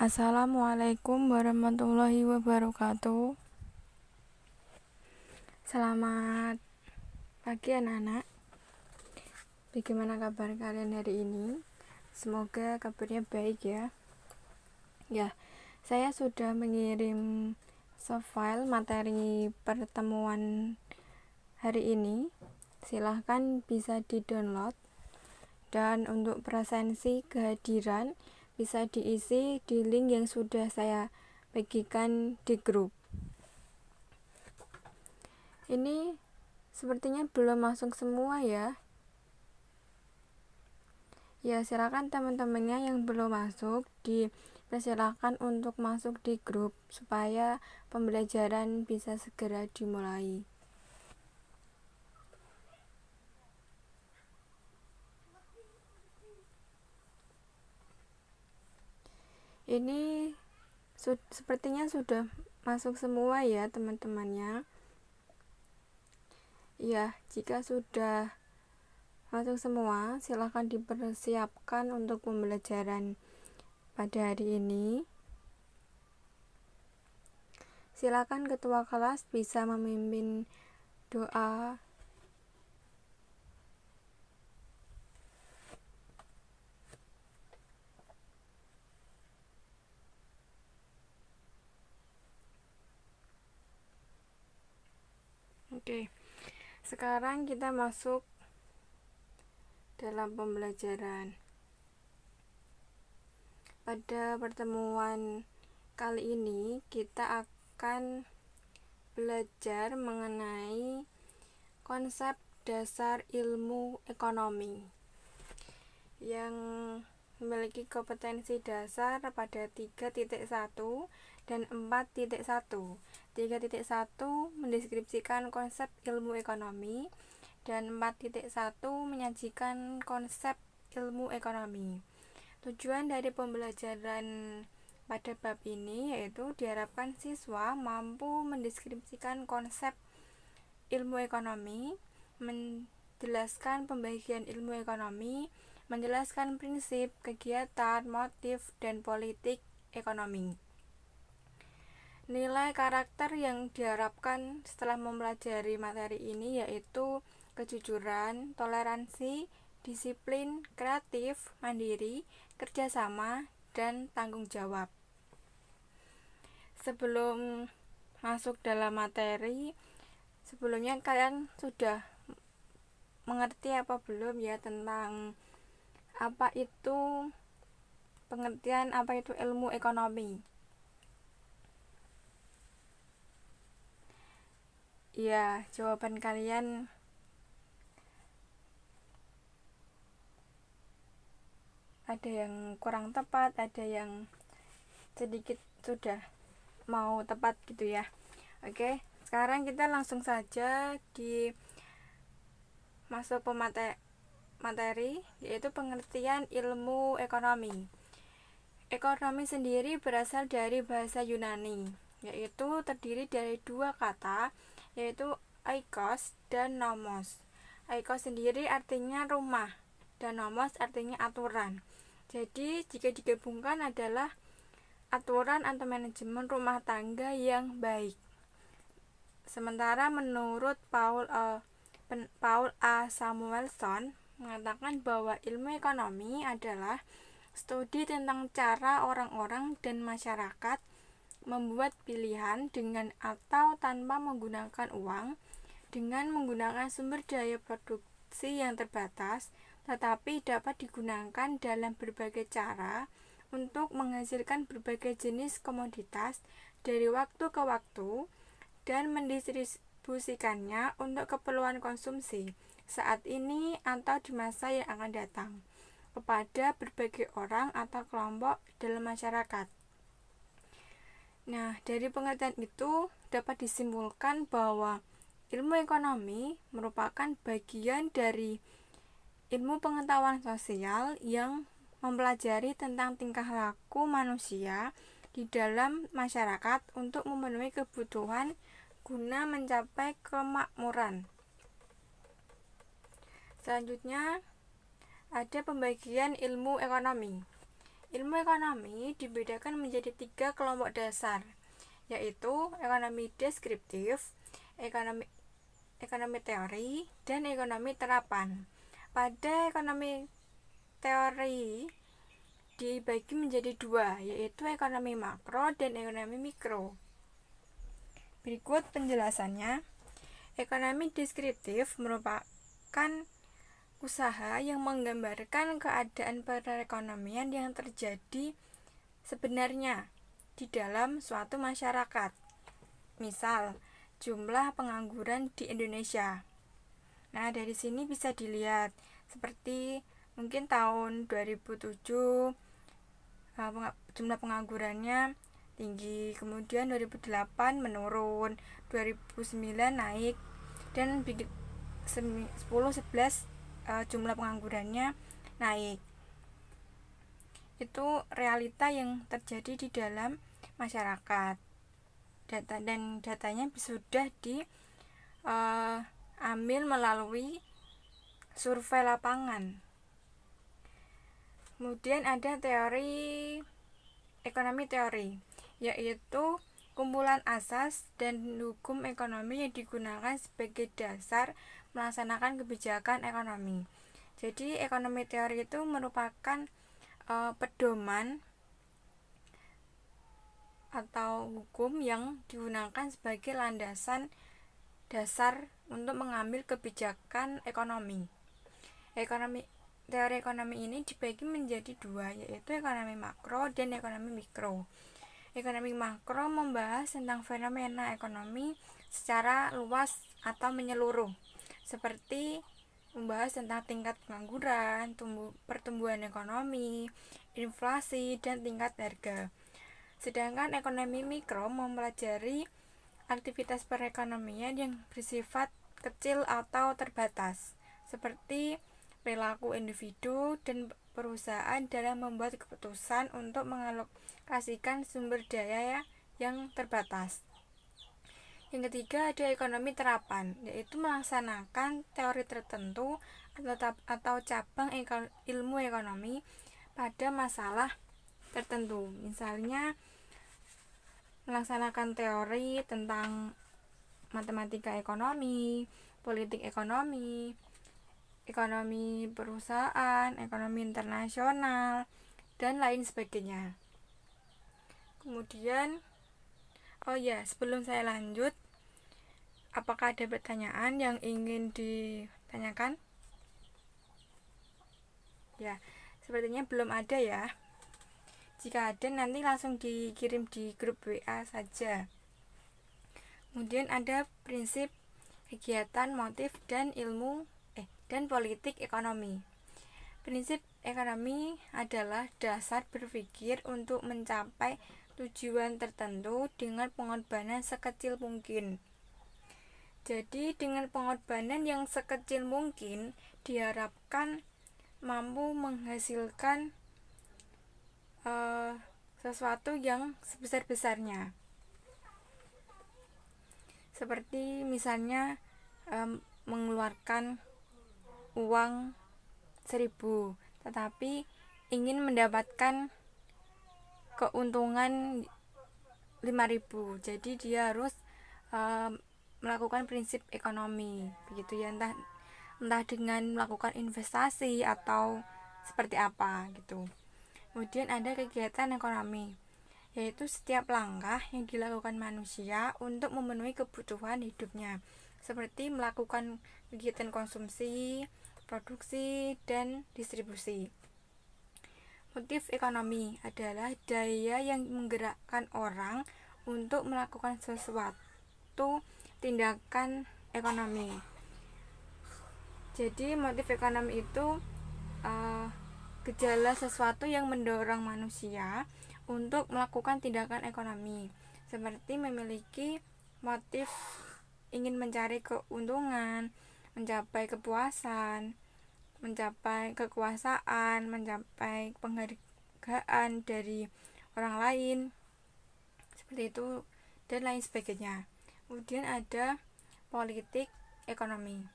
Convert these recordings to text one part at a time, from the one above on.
Assalamualaikum warahmatullahi wabarakatuh. Selamat pagi anak-anak. Bagaimana kabar kalian hari ini? Semoga kabarnya baik ya. Saya sudah mengirim soft file materi pertemuan hari ini. Silahkan bisa di-download. Dan untuk presensi kehadiran bisa diisi di link yang sudah saya bagikan di grup. Ini sepertinya belum masuk semua ya. Silakan teman-temannya yang belum masuk dipersilakan untuk masuk di grup supaya pembelajaran bisa segera dimulai. Ini sepertinya sudah masuk semua ya teman-temannya. Jika sudah masuk semua, silakan dipersiapkan untuk pembelajaran pada hari ini. Silakan ketua kelas bisa memimpin doa. Sekarang kita masuk dalam pembelajaran. Pada pertemuan kali ini kita akan belajar mengenai konsep dasar ilmu ekonomi yang memiliki kompetensi dasar pada 3.1 dan 4.1. 3.1 mendeskripsikan konsep ilmu ekonomi dan 4.1 menyajikan konsep ilmu ekonomi. Tujuan dari pembelajaran pada bab ini yaitu diharapkan siswa mampu mendeskripsikan konsep ilmu ekonomi, menjelaskan pembagian ilmu ekonomi, menjelaskan prinsip, kegiatan, motif, dan politik ekonomi. Nilai karakter yang diharapkan setelah mempelajari materi ini yaitu kejujuran, toleransi, disiplin, kreatif, mandiri, kerjasama, dan tanggung jawab. Sebelum masuk dalam materi, sebelumnya kalian sudah mengerti apa belum ya tentang apa itu pengertian apa itu ilmu ekonomi? Jawaban kalian ada yang kurang tepat, ada yang sedikit sudah mau tepat gitu ya. Sekarang kita langsung saja masuk materi yaitu pengertian ilmu ekonomi. Ekonomi sendiri berasal dari bahasa Yunani, yaitu terdiri dari dua kata, yaitu oikos dan nomos. Oikos sendiri artinya rumah dan nomos artinya aturan. Jadi jika digabungkan adalah aturan atau manajemen rumah tangga yang baik. Sementara menurut Paul A. Samuelson mengatakan bahwa ilmu ekonomi adalah studi tentang cara orang-orang dan masyarakat membuat pilihan dengan atau tanpa menggunakan uang, dengan menggunakan sumber daya produksi yang terbatas, tetapi dapat digunakan dalam berbagai cara untuk menghasilkan berbagai jenis komoditas dari waktu ke waktu dan mendistribusikannya untuk keperluan konsumsi saat ini atau di masa yang akan datang kepada berbagai orang atau kelompok dalam masyarakat. Dari pengertian itu dapat disimpulkan bahwa ilmu ekonomi merupakan bagian dari ilmu pengetahuan sosial yang mempelajari tentang tingkah laku manusia di dalam masyarakat untuk memenuhi kebutuhan guna mencapai kemakmuran. Selanjutnya ada pembagian ilmu ekonomi. Ilmu ekonomi dibedakan menjadi 3 kelompok dasar, yaitu ekonomi deskriptif, ekonomi teori, dan ekonomi terapan. Pada ekonomi teori dibagi menjadi 2, yaitu ekonomi makro dan ekonomi mikro. Berikut penjelasannya. Ekonomi deskriptif merupakan usaha yang menggambarkan keadaan perekonomian yang terjadi sebenarnya di dalam suatu masyarakat. Misal, jumlah pengangguran di Indonesia. Nah, dari sini bisa dilihat seperti mungkin tahun 2007 jumlah penganggurannya tinggi, kemudian 2008 menurun, 2009 naik, dan 10-11 jumlah penganggurannya naik. Itu realita yang terjadi di dalam masyarakat. Datanya sudah diambil melalui survei lapangan. Kemudian ada teori ekonomi teori, yaitu kumpulan asas dan hukum ekonomi yang digunakan sebagai dasar melaksanakan kebijakan ekonomi. Jadi ekonomi teori itu merupakan pedoman atau hukum yang digunakan sebagai landasan dasar untuk mengambil kebijakan ekonomi. Teori ekonomi ini dibagi menjadi 2, yaitu ekonomi makro dan ekonomi mikro. Ekonomi makro membahas tentang fenomena ekonomi secara luas atau menyeluruh, seperti membahas tentang tingkat pengangguran, pertumbuhan ekonomi, inflasi, dan tingkat harga. Sedangkan ekonomi mikro mempelajari aktivitas perekonomian yang bersifat kecil atau terbatas, seperti perilaku individu dan perusahaan dalam membuat keputusan untuk mengalokasikan sumber daya yang terbatas. Yang ketiga ada ekonomi terapan, yaitu melaksanakan teori tertentu atau cabang ilmu ekonomi pada masalah tertentu. Misalnya melaksanakan teori tentang matematika ekonomi, politik ekonomi, ekonomi perusahaan, ekonomi internasional, dan lain sebagainya. Kemudian sebelum saya lanjut, apakah ada pertanyaan yang ingin ditanyakan? Ya, sepertinya belum ada ya. Jika ada, nanti langsung dikirim di grup WA saja. Kemudian ada prinsip kegiatan, motif, dan politik ekonomi. Prinsip ekonomi adalah dasar berpikir untuk mencapai tujuan tertentu dengan pengorbanan sekecil mungkin. Jadi dengan pengorbanan yang sekecil mungkin diharapkan mampu menghasilkan sesuatu yang sebesar-besarnya. Seperti misalnya mengeluarkan uang 1.000, tetapi ingin mendapatkan keuntungan 5.000. Jadi dia harus melakukan prinsip ekonomi, begitu ya, entah dengan melakukan investasi atau seperti apa gitu. Kemudian ada kegiatan ekonomi, yaitu setiap langkah yang dilakukan manusia untuk memenuhi kebutuhan hidupnya, seperti melakukan kegiatan konsumsi, produksi, dan distribusi. Motif ekonomi adalah daya yang menggerakkan orang untuk melakukan sesuatu tindakan ekonomi. Jadi motif ekonomi itu gejala sesuatu yang mendorong manusia untuk melakukan tindakan ekonomi, seperti memiliki motif ingin mencari keuntungan, mencapai kepuasan, mencapai kekuasaan, mencapai penghargaan dari orang lain, seperti itu, dan lain sebagainya. Kemudian ada politik ekonomi,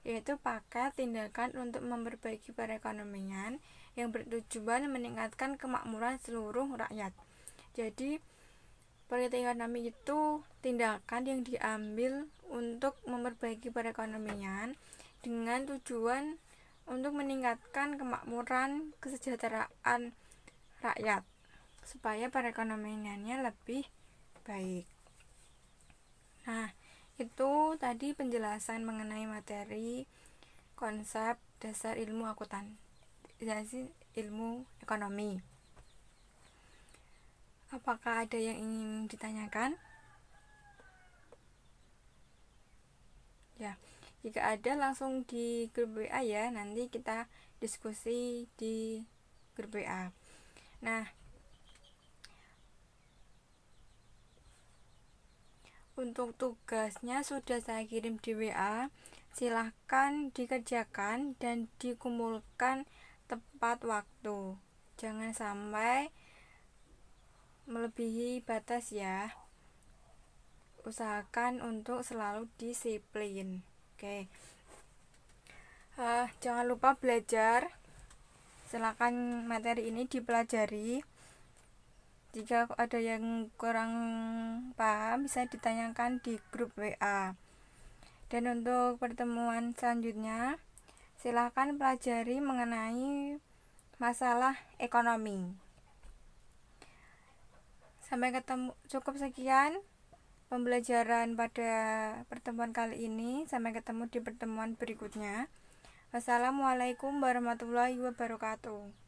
yaitu paket tindakan untuk memperbaiki perekonomian yang bertujuan meningkatkan kemakmuran seluruh rakyat. Jadi politik ekonomi itu tindakan yang diambil untuk memperbaiki perekonomian dengan tujuan untuk meningkatkan kemakmuran kesejahteraan rakyat supaya perekonomiannya lebih baik. Nah, itu tadi penjelasan mengenai materi konsep dasar ilmu akuntansi, ilmu ekonomi. Apakah ada yang ingin ditanyakan? Ya, jika ada langsung di grup WA ya, nanti kita diskusi di grup WA. Nah, untuk tugasnya sudah saya kirim di WA. Silahkan dikerjakan dan dikumpulkan tepat waktu. Jangan sampai melebihi batas ya. Usahakan untuk selalu disiplin. Oke. Jangan lupa belajar. Silakan materi ini dipelajari. Jika ada yang kurang paham bisa ditanyakan di grup WA. Dan untuk pertemuan selanjutnya, silakan pelajari mengenai masalah ekonomi. Sampai ketemu, cukup sekian pembelajaran pada pertemuan kali ini. Sampai ketemu di pertemuan berikutnya. Wassalamualaikum warahmatullahi wabarakatuh.